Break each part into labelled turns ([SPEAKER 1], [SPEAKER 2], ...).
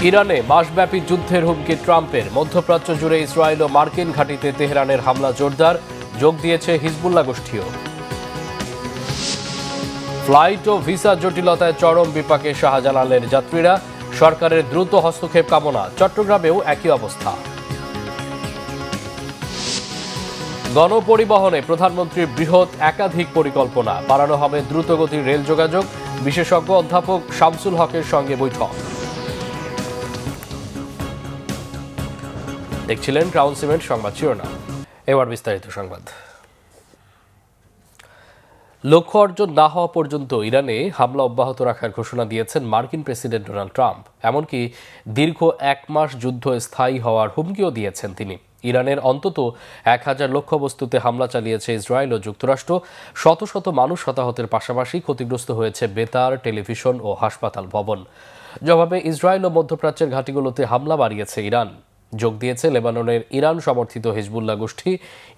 [SPEAKER 1] ইরানে মাসব্যাপী যুদ্ধের হুমকি ট্রাম্পের। মধ্যপ্রাচ্য জুড়ে ইসরায়েল ও মার্কিন ঘাঁটিতে তেহরানের হামলা জোরদার, যোগ দিয়েছে হিজবুল্লাহ গোষ্ঠীও। ফ্লাইট ও ভিসা জটিলতায় চরম বিপাকে শাহজালালের যাত্রীরা, সরকারের দ্রুত হস্তক্ষেপ কামনা। চট্টগ্রামেও একই অবস্থা। গণপরিবহনে প্রধানমন্ত্রীর বৃহৎ একাধিক পরিকল্পনা, বাড়ানো হবে দ্রুতগতির রেল যোগাযোগ। বিশেষজ্ঞ অধ্যাপক শামসুল হকের সঙ্গে বৈঠক। দেখছিলেন ক্রাউন সিমেন্ট সংবাদ শিরোনাম, এবার বিস্তারিত সংবাদ। লক্ষ্য অর্জন না হওয়া পর্যন্ত ইরানে হামলা অব্যাহত রাখার ঘোষণা দিয়েছেন মার্কিন প্রেসিডেন্ট ডোনাল্ড ট্রাম্প। এমনকি দীর্ঘ 1 মাস যুদ্ধ স্থায়ী হওয়ার হুমকিও দিয়েছেন তিনি। ইরানের অন্তত 1000 লক্ষ্যবস্তুতে হামলা চালিয়েছে ইসরায়েল ও যুক্তরাষ্ট্র। শত শত মানুষ হতাহতের পাশাপাশি ক্ষতিগ্রস্ত হয়েছে বেতার, টেলিভিশন ও হাসপাতাল ভবন। জবাবে ইসরায়েল ও মধ্যপ্রাচ্যের ঘাঁটিগুলোতে হামলা বাড়িয়েছে ইরান। যোগ দিয়েছে লেবাননের ইরান সমর্থিত হিজবুল্লাহ গোষ্ঠী।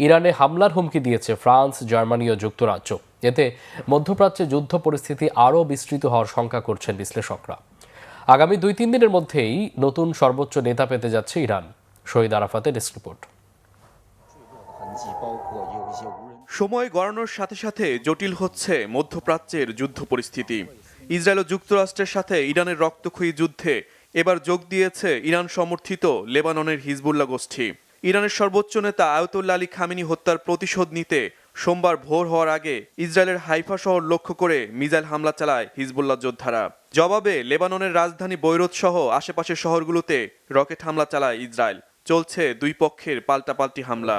[SPEAKER 1] ইরানে হামলার হুমকি দিয়েছে ফ্রান্স, জার্মানি ও যুক্তরাজ্য। এতে মধ্যপ্রাচ্যে যুদ্ধ পরিস্থিতি আরও বিস্তৃত হওয়ার শঙ্কা করছেন বিশ্লেষকরা। আগামী 2-3 দিনের মধ্যেই নতুন সর্বোচ্চ নেতা পেতে যাচ্ছে ইরান। শহীদ আরাফাতের ডেস্ক রিপোর্ট।
[SPEAKER 2] সময় গড়ানোর সাথে সাথে জটিল হচ্ছে মধ্যপ্রাচ্যের যুদ্ধ পরিস্থিতি। ইসরায়েল ও যুক্তরাষ্ট্রের সাথে ইরানের রক্তক্ষয়ী যুদ্ধে এবার যোগ দিয়েছে ইরান সমর্থিত লেবাননের হিজবুল্লাহ গোষ্ঠী। ইরানের সর্বোচ্চ নেতা আয়াতুল্লাহ আলী খামেনি হত্যার প্রতিশোধ নিতে সোমবার ভোর হওয়ার আগে ইসরায়েলের হাইফা শহর লক্ষ্য করে মিসাইল হামলা চালায় হিজবুল্লাহ যোদ্ধারা। জবাবে লেবাননের রাজধানী বৈরুত সহ আশেপাশের শহরগুলোতে রকেট হামলা চালায় ইসরায়েল। চলছে দুই পক্ষের পাল্টাপাল্টি হামলা।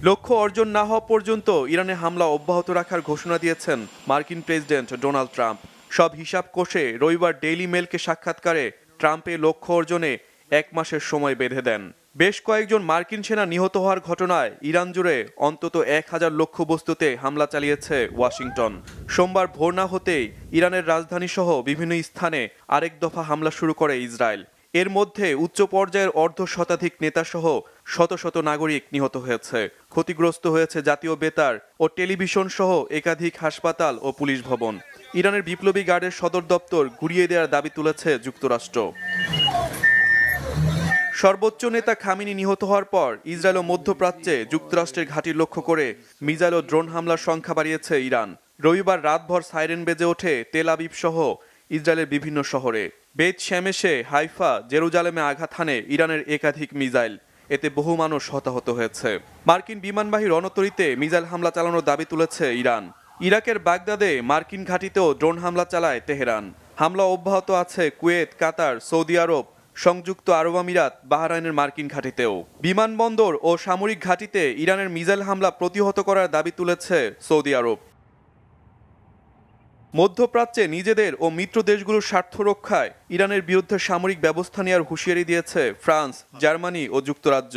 [SPEAKER 2] লক্ষ্য অর্জন না হওয়া পর্যন্ত ইরানে হামলা অব্যাহত রাখার ঘোষণা দিয়েছেন মার্কিন প্রেসিডেন্ট ডোনাল্ড ট্রাম্প। সব হিসাব কষে রবিবার ডেইলি মেলকে সাক্ষাৎকারে ট্রাম্পের লক্ষ্য অর্জনে 1 মাসের সময় বেঁধে দেন। বেশ কয়েকজন মার্কিন সেনা নিহত হওয়ার ঘটনায় ইরান জুড়ে অন্তত 1000 লক্ষ্যবস্তুতে হামলা চালিয়েছে ওয়াশিংটন। সোমবার ভোর না হতেই ইরানের রাজধানী সহ বিভিন্ন স্থানে আরেক দফা হামলা শুরু করে ইসরায়েল। এর মধ্যে উচ্চ পর্যায়ের অর্ধশতাধিক নেতাসহ শত শত নাগরিক নিহত হয়েছে। ক্ষতিগ্রস্ত হয়েছে জাতীয় বেতার ও টেলিভিশন সহ একাধিক হাসপাতাল ও পুলিশ ভবন। ইরানের বিপ্লবী গার্ডের সদর দপ্তর গুড়িয়ে দেওয়ার দাবি তুলেছে যুক্তরাষ্ট্র। সর্বোচ্চ নেতা খামেনি নিহত হওয়ার পর ইসরায়েল ও মধ্যপ্রাচ্যে যুক্তরাষ্ট্রের ঘাঁটি লক্ষ্য করে মিসাইল ও ড্রোন হামলার সংখ্যা বাড়িয়েছে ইরান। রবিবার রাতভর সাইরেন বেজে ওঠে তেল আবিব সহ ইসরায়েলের বিভিন্ন শহরে। বেত শেমেশে, হাইফা, জেরুজালেমে আঘাত হানে ইরানের একাধিক মিসাইল। এতে বহু মানুষ হতাহত হয়েছে। মার্কিন বিমানবাহী রণতরীতে মিসাইল হামলা চালানোর দাবি তুলেছে ইরান। ইরাকের বাগদাদে মার্কিন ঘাঁটিতেও ড্রোন হামলা চালায় তেহরান। হামলা অব্যাহত আছে কুয়েত, কাতার, সৌদি আরব, সংযুক্ত আরব আমিরাত, বাহরাইনের মার্কিন ঘাঁটিতেও। বিমানবন্দর ও সামরিক ঘাঁটিতে ইরানের মিসাইল হামলা প্রতিহত করার দাবি তুলেছে সৌদি আরব। মধ্যপ্রাচ্যে নিজেদের ও মিত্র দেশগুলোর স্বার্থ রক্ষায় ইরানের বিরুদ্ধে সামরিক ব্যবস্থা নেওয়ার হুঁশিয়ারি দিয়েছে ফ্রান্স, জার্মানি ও যুক্তরাজ্য।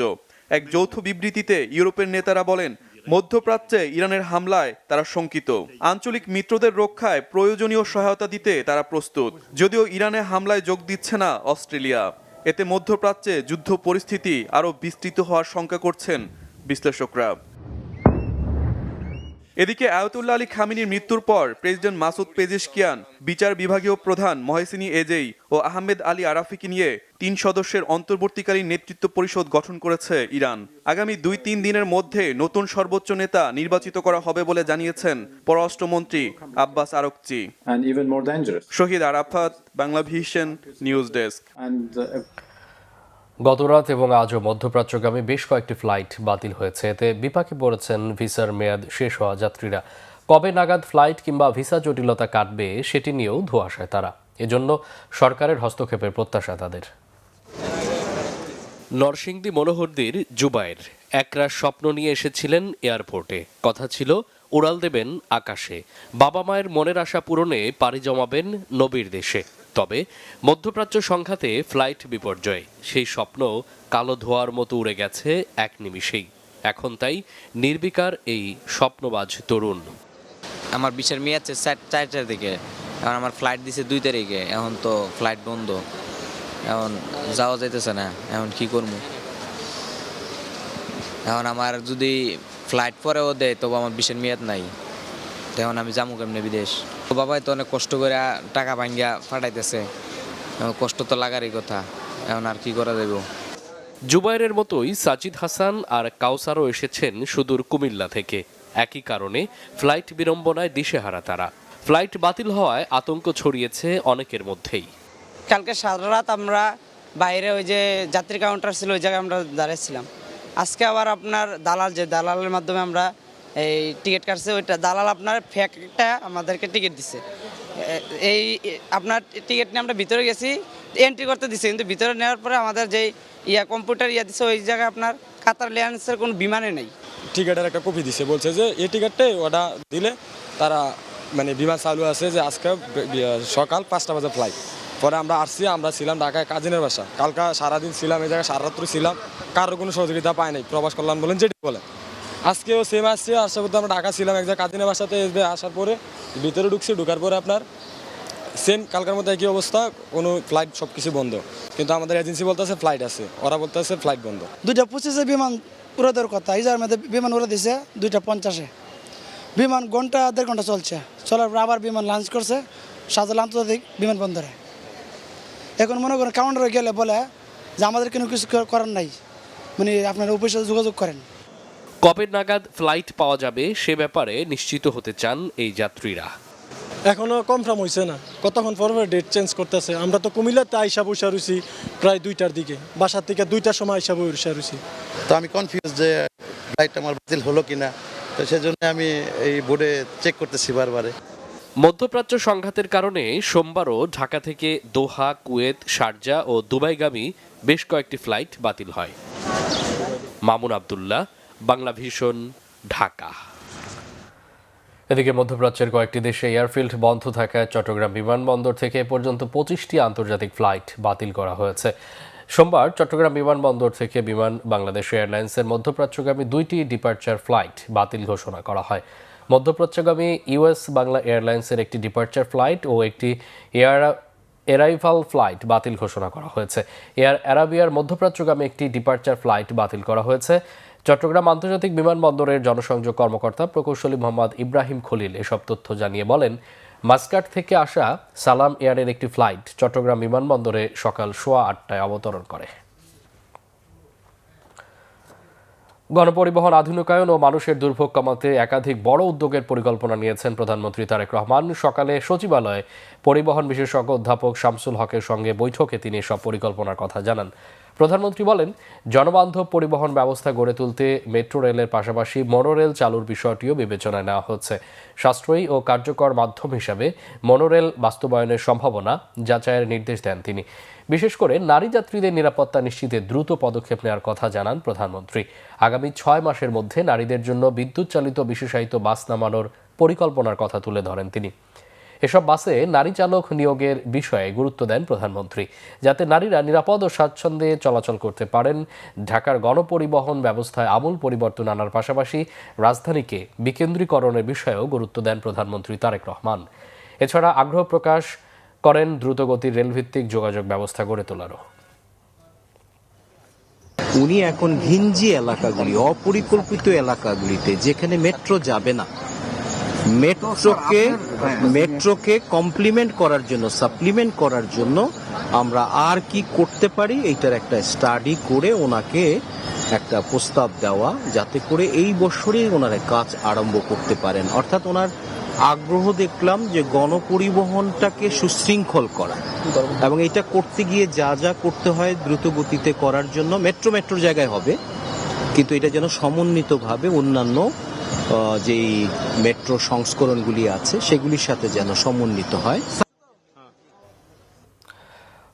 [SPEAKER 2] এক যৌথ বিবৃতিতে ইউরোপের নেতারা বলেন, মধ্যপ্রাচ্যে ইরানের হামলায় তারা শঙ্কিত। আঞ্চলিক মিত্রদের রক্ষায় প্রয়োজনীয় সহায়তা দিতে তারা প্রস্তুত। যদিও ইরানে হামলায় যোগ দিচ্ছে না অস্ট্রেলিয়া। এতে মধ্যপ্রাচ্যে যুদ্ধ পরিস্থিতি আরও বিস্তৃত হওয়ার শঙ্কা করছেন বিশ্লেষকরা। এদিকে আয়াতুল্লাহ আলী খামেনির মৃত্যুর পর প্রেসিডেন্ট মাসুদ পেজেশকিয়ান, বিচার বিভাগীয় প্রধান মহেসিনী এজেই ও আহমেদ আলী আরাফিকে নিয়ে 3 সদস্যের অন্তর্বর্তীকালীন নেতৃত্ব পরিষদ গঠন করেছে ইরান। আগামী 2-3 দিনের মধ্যে নতুন সর্বোচ্চ নেতা নির্বাচিত করা হবে বলে জানিয়েছেন পররাষ্ট্রমন্ত্রী Abbas Araghchi. Shahid Arafat, Bangla vision news desk.
[SPEAKER 1] গতরাত এবং আজও মধ্যপ্রাচ্যগামী বেশ কয়েকটি ফ্লাইট বাতিল হয়েছে। এতে বিপাকে পড়েছেন ভিসার মেয়াদ শেষ হওয়া যাত্রীরা। কবে নাগাদ ফ্লাইট কিংবা ভিসা জটিলতা কাটবে সেটি নিয়েও ধোঁয়াশায় তারা। এজন্য সরকারের হস্তক্ষেপের প্রত্যাশা তাদের। নরসিংদী মনোহরদীর জুবায়ের একরাশ স্বপ্ন নিয়ে এসেছিলেন এয়ারপোর্টে। কথা ছিল উড়াল দেবেন আকাশে, বাবা মায়ের মনের আশা পূরণে পাড়ি জমাবেন নবীর দেশে। তবে মধ্যপ্রাচ্য সংঘাতে ফ্লাইট বিপর্যয়, সেই স্বপ্ন কালো ধোঁয়ার মতো উড়ে গেছে এক নিমিষেই। এখন তাই নির্বিকার এই স্বপ্নবাজ তরুণ।
[SPEAKER 3] আমার বিচার মেয়াদ 4টার দিকে, এখন আমার ফ্লাইট দিছে 2 তারিখে। এখন তো ফ্লাইট বন্ধ, এখন যাওয়া যাইতেছে না। এখন কি করবো? এখন আমার যদি ফ্লাইট পরেও দেয় তবু আমার বিচার মেয়াদ নাই, তখন আমি যাবো কেমনে বিদেশ? বাবাই তো অনেক কষ্ট করে টাকা ভাঙ্গিয়া ফাটাইতেছে, এখন কষ্ট তো লাগারই কথা, এখন আর কি করা যাবে।
[SPEAKER 1] জুবাইরের মতোই সাজিদ হাসান আর কাউসারও এসেছেন সুদূর কুমিল্লা থেকে। একই কারণে ফ্লাইট বিড়ম্বনায় দিশেহারা তারা। ফ্লাইট বাতিল হওয়ায় আতঙ্ক ছড়িয়েছে অনেকের মধ্যেই।
[SPEAKER 4] কালকে সারা রাত আমরা বাইরে ওই যে যাত্রী কাউন্টার ছিল ওই জায়গায় আমরা দাঁড়িয়েছিলাম। আজকে আবার আপনার দালালের মাধ্যমে আমরা এই টিকিট কাটছে, ওইটা দালাল আপনার ফেকটা আমাদেরকে টিকিট দিছে। এই আপনার টিকিট নিয়ে আমরা ভিতরে গেছি, এন্ট্রি করতে দিছে, কিন্তু ভিতরে নেওয়ার পরে আমাদের যেই কম্পিউটার দিছে ওই জায়গায় আপনার কাতার এয়ারলাইন্সের কোনো বিমানে নেই।
[SPEAKER 5] টিকিটের একটা কপি দিছে, বলছে যে এই টিকিটটাই ওটা দিলে তারা মানে বিমান চালু আছে, যে আজকে সকাল 5টা বাজে ফ্লাইট। পরে আমরা আসছি, আমরা ছিলাম ঢাকায় কাজিনের বাসা, কালকা সারাদিন ছিলাম এই জায়গায়, সারা রাত্রি ছিলাম, কারোর কোনো সহযোগিতা পাই নাই। প্রবাস কল্যাণ বলেন যেটি বলে, আজকেও সেম আসছে। আসার পর আমরা ঢাকা ছিলাম এক জায়গায় কাজিনের বাসাতে, আসার পরে ভিতরে ঢুকছি, ঢুকার পরে আপনার সেম কালকার মধ্যে একই অবস্থা, কোনো ফ্লাইট সব কিছু বন্ধ। কিন্তু আমাদের এজেন্সি বলতেছে ফ্লাইট আছে, ওরা বলতেছে ফ্লাইট বন্ধ।
[SPEAKER 6] 2:25 বিমান উড়ে দেওয়ার কথা, ইজার মধ্যে বিমান উড়ে দিছে 2:50। বিমান ঘন্টা 1.5 ঘন্টা চলছে, চলার পর আবার বিমান লঞ্চ করছে শাহজালাল আন্তর্জাতিক বিমানবন্দরে। এখন মনে করেন কাউন্টারে গেলে বলে যে আমাদের কোনো কিছু করার নাই, মানে আপনারা অফিসে যোগাযোগ করেন।
[SPEAKER 1] কবে নাগাদ ফ্লাইট পাওয়া যাবে সে ব্যাপারে নিশ্চিত হতে চান এই যাত্রীরা।
[SPEAKER 7] এখনো কনফার্ম হয়েছে না, কতক্ষণ পর ডেট চেঞ্জ করতেছে। আমরা তো কুমিল্লাতে আইসা বসে রয়েছি প্রায় 2টার দিকে, বাসার থেকে 2টার সময় আইসা বসে রয়েছি।
[SPEAKER 8] তো আমি কনফিউজ যে ফ্লাইট আমার বাতিল হলো কিনা, তো সেজন্য আমি এই বোর্ডে চেক করতেছি বারবারে।
[SPEAKER 1] মধ্যপ্রাচ্য সংঘাতের কারণে সোমবারও ঢাকা থেকে দোহা, কুয়েত, শারজা ও দুবাইগামী বেশ কয়েকটি ফ্লাইট বাতিল হয়। মামুন আব্দুল্লাহ, বাংলা ভিশন, ঢাকা। এদিকে মধ্যপ্রাচ্যের কয়েকটি দেশে এয়ারফিল্ড বন্ধ থাকায় চট্টগ্রাম বিমানবন্দর থেকে এ পর্যন্ত 25টি আন্তর্জাতিক ফ্লাইট বাতিল করা হয়েছে। সোমবার চট্টগ্রাম বিমানবন্দর থেকে বিমান বাংলাদেশ এয়ারলাইন্সের মধ্যপ্রাচ্যগামী 2টি ডিপার্চার ফ্লাইট বাতিল ঘোষণা করা হয়। মধ্যপ্রাচ্যগামী ইউএস বাংলা এয়ারলাইন্সের একটি ডিপার্চার ফ্লাইট ও একটি এরাইভাল ফ্লাইট বাতিল ঘোষণা করা হয়েছে। এয়ার অ্যারাবিয়ার মধ্যপ্রাচ্যগামী একটি ডিপার্চার ফ্লাইট বাতিল করা হয়েছে। চট্টগ্রাম আন্তর্জাতিক বিমানবন্দরের জনসংযোগ কর্মকর্তা প্রকৌশলী মোহাম্মদ ইব্রাহিম খলিল এসব তথ্য জানিয়ে বলেন, মাস্কাট থেকে আসা সালাম এয়ারের একটি ফ্লাইট চট্টগ্রাম বিমানবন্দরে সকাল 8:15 অবতরণ করে। গণপরিবহন আধুনিকায়ন ও মানুষের দুর্ভোগ কমাতে একাধিক বড় উদ্যোগের পরিকল্পনা নিয়েছেন প্রধানমন্ত্রী তারেক রহমান। সকালে সচিবালয়ে পরিবহন বিশেষজ্ঞ অধ্যাপক শামসুল হকের সঙ্গে বৈঠকে তিনি সব পরিকল্পনার কথা জানান। প্রধানমন্ত্রী বলেন, জনবান্ধব পরিবহন ব্যবস্থা গড়ে তুলতে মেট্রো রেলের পাশাপাশি মনোরেল চালুর বিষয়টিও বিবেচনায় নেওয়া হচ্ছে। সাশ্রয়ী ও কার্যকর মাধ্যম হিসাবে মনোরেল বাস্তবায়নের সম্ভাবনা যাচাইয়ের নির্দেশ দেন তিনি। বিশেষ করে নারী যাত্রীদের নিরাপত্তা নিশ্চিতে দ্রুত পদক্ষেপ নেওয়ার কথা জানান প্রধানমন্ত্রী। আগামী 6 মাসের মধ্যে নারীদের জন্য বিদ্যুৎ চালিত বিশেষায়িত বাস নামানোর পরিকল্পনার কথা তুলে ধরেন তিনি। এসব বাসে নারী চালক নিয়োগের বিষয়ে গুরুত্ব দেন প্রধানমন্ত্রী, যাতে নারীরা নিরাপদ ও স্বাচ্ছন্দ্যে চলাচল করতে পারেন। ঢাকার গণপরিবহন ব্যবস্থায় আমূল পরিবর্তন আনার পাশাপাশি রাজধানীকে বিকেন্দ্রীকরণের বিষয়েও গুরুত্ব দেন প্রধানমন্ত্রী তারেক রহমান। এছাড়া আগ্রহ প্রকাশ করেন দ্রুতগতির রেলভিত্তিক যোগাযোগ ব্যবস্থা গড়ে তোলারও।
[SPEAKER 9] উনি এখন ঘিঞ্জি এলাকাগুলি, অপরিকল্পিত এলাকাগুলিতে যেখানে মেট্রো যাবে না, মেট্রোকে কমপ্লিমেন্ট করার জন্য, সাপ্লিমেন্ট করার জন্য আমরা আর কি করতে পারি এইটার একটা স্টাডি করে ওনাকে একটা প্রস্তাব দেওয়া, যাতে করে এই বছরই ওনারা কাজ আরম্ভ করতে পারেন। অর্থাৎ ওনার আগ্রহ দেখলাম যে গণপরিবহনটাকে সুশৃঙ্খল করা, এবং এটা করতে গিয়ে যা যা করতে হয় দ্রুত গতিতে করার জন্য মেট্রোর জায়গায় হবে, কিন্তু এটা যেন সমন্বিতভাবে অন্যান্য যেই মেট্রো সংস্করণগুলি আছে সেগুলির সাথে যেন সমন্বিত হয়।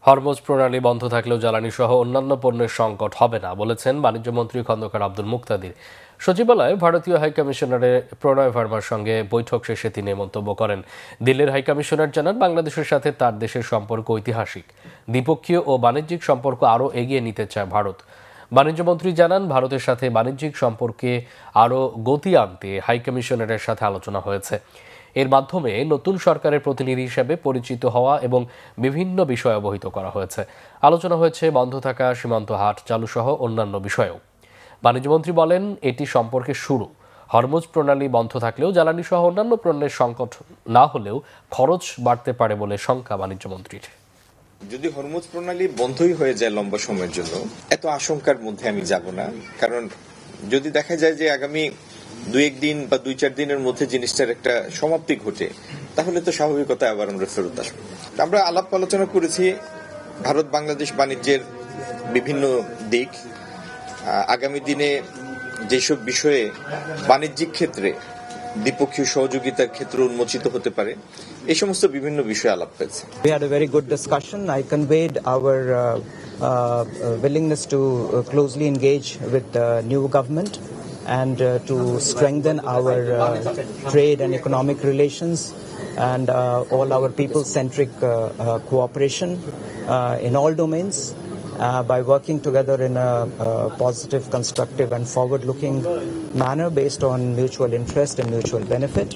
[SPEAKER 1] হরমুজ প্রণালী বন্ধ থাকলেও জ্বালানি সহ অন্যান্য পণ্যের সংকট হবে না বলেছেন বাণিজ্যমন্ত্রী খন্দকার আব্দুল মুক্তাদির। সচিবালয়ে ভারতীয় হাইকমিশনারের প্রণয় ভার্মার সঙ্গে বৈঠক শেষে তিনি মন্তব্য করেন। দিল্লির হাইকমিশনার জানান, বাংলাদেশের সাথে তার দেশের সম্পর্ক ঐতিহাসিক, দ্বিপক্ষীয় ও বাণিজ্যিক সম্পর্ক আরও এগিয়ে নিতে চায় ভারত। বাণিজ্যমন্ত্রী জানান, ভারতের সাথে বাণিজ্যিক সম্পর্কে আরও গতি আনতে হাইকমিশনারের সাথে আলোচনা হয়েছে। এর মাধ্যমে নতুন সরকারের প্রতিনিধি হিসেবে পরিচিত হওয়া এবং বিভিন্ন বিষয় অবহিত করা হয়েছে। আলোচনা হয়েছে বন্ধ থাকা সীমান্ত হাট চালু সহ অন্যান্য বিষয়েও। বাণিজ্যমন্ত্রী বলেন, এটি সম্পর্কে শুরু। হরমুজ প্রণালী বন্ধ থাকলেও জ্বালানি সহ অন্যান্য পণ্যের সংকট না হলেও খরচ বাড়তে পারে বলে শঙ্কা বাণিজ্যমন্ত্রীর।
[SPEAKER 10] যদি হরমুজ প্রণালী বন্ধই হয়ে যায় লম্বা সময়ের জন্য, এত আশঙ্কার মধ্যে আমি যাব না। কারণ যদি দেখা যায় যে আগামী 2-1 দিন বা 2-4 দিনের মধ্যে জিনিসটার একটা সমাপ্তি ঘটে, তাহলে তো স্বাভাবিকতায় আবার আমরা ফেরত আসবো। আমরা আলাপ আলোচনা করেছি ভারত বাংলাদেশ বাণিজ্যের বিভিন্ন দিক, আগামী দিনে যেসব বিষয়ে বাণিজ্যিক ক্ষেত্রে দ্বিপক্ষীয় সহযোগিতার ক্ষেত্র উন্মোচিত হতে পারে, এই সমস্ত বিভিন্ন বিষয়ে আলাপ হয়েছে।
[SPEAKER 11] We had a very good discussion. I conveyed our willingness to closely engage with the new government and to strengthen our trade and economic relations and all our people-centric cooperation in all domains by working together in a positive, constructive and forward-looking manner based on mutual interest and mutual benefit.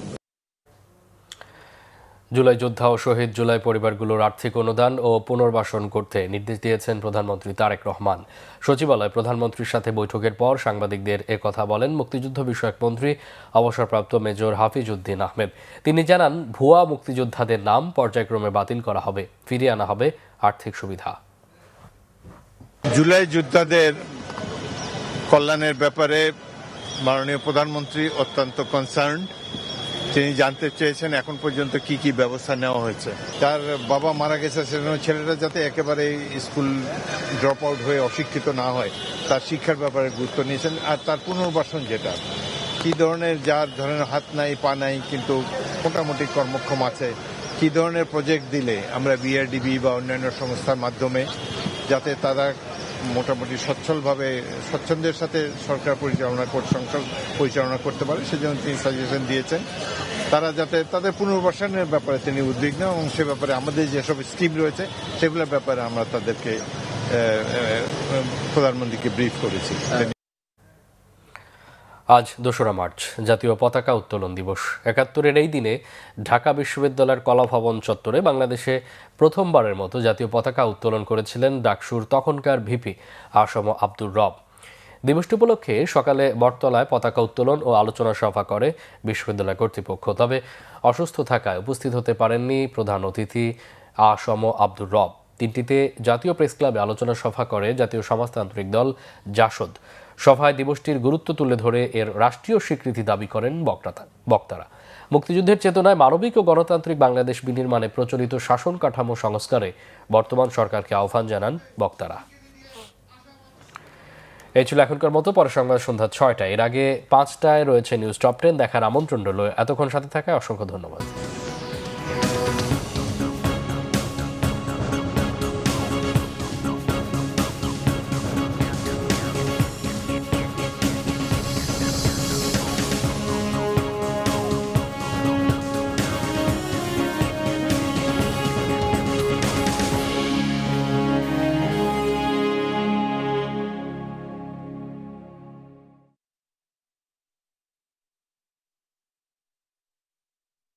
[SPEAKER 1] July যোদ্ধা ও শহীদ জুলাই পরিবারগুলোর আর্থিক অনুদান ও পুনর্বাসন করতে নির্দেশ দিয়েছেন প্রধানমন্ত্রী তারেক রহমান। সচিবালয় প্রধানমন্ত্রীর সাথে বৈঠকের পর সাংবাদিকদের একথা বলেন মুক্তিযুদ্ধ বিষয়ক মন্ত্রী অবসরপ্রাপ্ত মেজর হাফিজ উদ্দিন আহমেদ। তিনি জানান, ভুয়া মুক্তিযোদ্ধাদের নাম পর্যায়ক্রমে বাতিল করা হবে, ফিরিয়ে আনা হবে আর্থিক সুবিধা।
[SPEAKER 12] জুলাই যোদ্ধাদের কল্যাণের ব্যাপারে মাননীয় প্রধানমন্ত্রী অত্যন্ত কনসার্নড। তিনি জানতে চেয়েছেন এখন পর্যন্ত কি কি ব্যবস্থা নেওয়া হয়েছে। তার বাবা মারা গেছে, সেজন্য ছেলেটা যাতে একেবারে স্কুল ড্রপ আউট হয়ে অশিক্ষিত না হয়, তার শিক্ষার ব্যাপারে গুরুত্ব নিয়েছেন। আর তার পুনর্বাসন, যেটা কি ধরনের, যার ধরনের হাত নাই পা নাই কিন্তু মোটামুটি কর্মক্ষম আছে, কি ধরনের প্রজেক্ট দিলে আমরা বিআরডিবি বা অন্যান্য সংস্থার মাধ্যমে যাতে তারা মোটামুটি সচ্ছলভাবে স্বচ্ছন্দের সাথে সরকার পরিচালনা করতে পারে, সেজন্য তিনি সাজেশন দিয়েছেন। তারা যাতে তাদের পুনর্বাসনের ব্যাপারে তিনি উদ্বিগ্ন, এবং সে ব্যাপারে আমাদের যেসব স্কিম রয়েছে সেগুলোর ব্যাপারে আমরা তাদেরকে প্রধানমন্ত্রীকে ব্রিফ করেছি।
[SPEAKER 1] আজ 2রা মার্চ জাতীয় পতাকা উত্তোলন দিবস। 71-এর এই দিনে ঢাকা বিশ্ববিদ্যালয়ের কলাভবন চত্বরে বাংলাদেশে প্রথমবারের মতো জাতীয় পতাকা উত্তোলন করেছিলেন ডাকসুর তখনকার ভিপি আসম আব্দুর রব। দিবসটি উপলক্ষে সকালে বটতলায় পতাকা উত্তোলন ও আলোচনা সভা করে বিশ্ববিদ্যালয় কর্তৃপক্ষ। তবে অসুস্থ থাকায় উপস্থিত হতে পারেননি প্রধান অতিথি আসম আব্দুর রব। 3টিতে জাতীয় প্রেস ক্লাবে আলোচনা সভা করে জাতীয় সমাজতান্ত্রিক দল জাসদ। সভায় দিবসটির গুরুত্ব তুলে ধরে এর রাষ্ট্রীয় স্বীকৃতি দাবি করেন বক্তারা। মুক্তিযুদ্ধের চেতনায় মানবিক ও গণতান্ত্রিক বাংলাদেশ বিনির্মাণে প্রচলিত শাসন কাঠামো সংস্কারে বর্তমান সরকারকে আহ্বান জানান বক্তারা। এই ছিল এখনকার মতো। পরে সংবাদ সন্ধ্যা 6টায়। এর আগে 5টায় রয়েছে নিউজ টপ 10 দেখার আমন্ত্রণ রইল। এতক্ষণ সাথে থাকায় অসংখ্য ধন্যবাদ।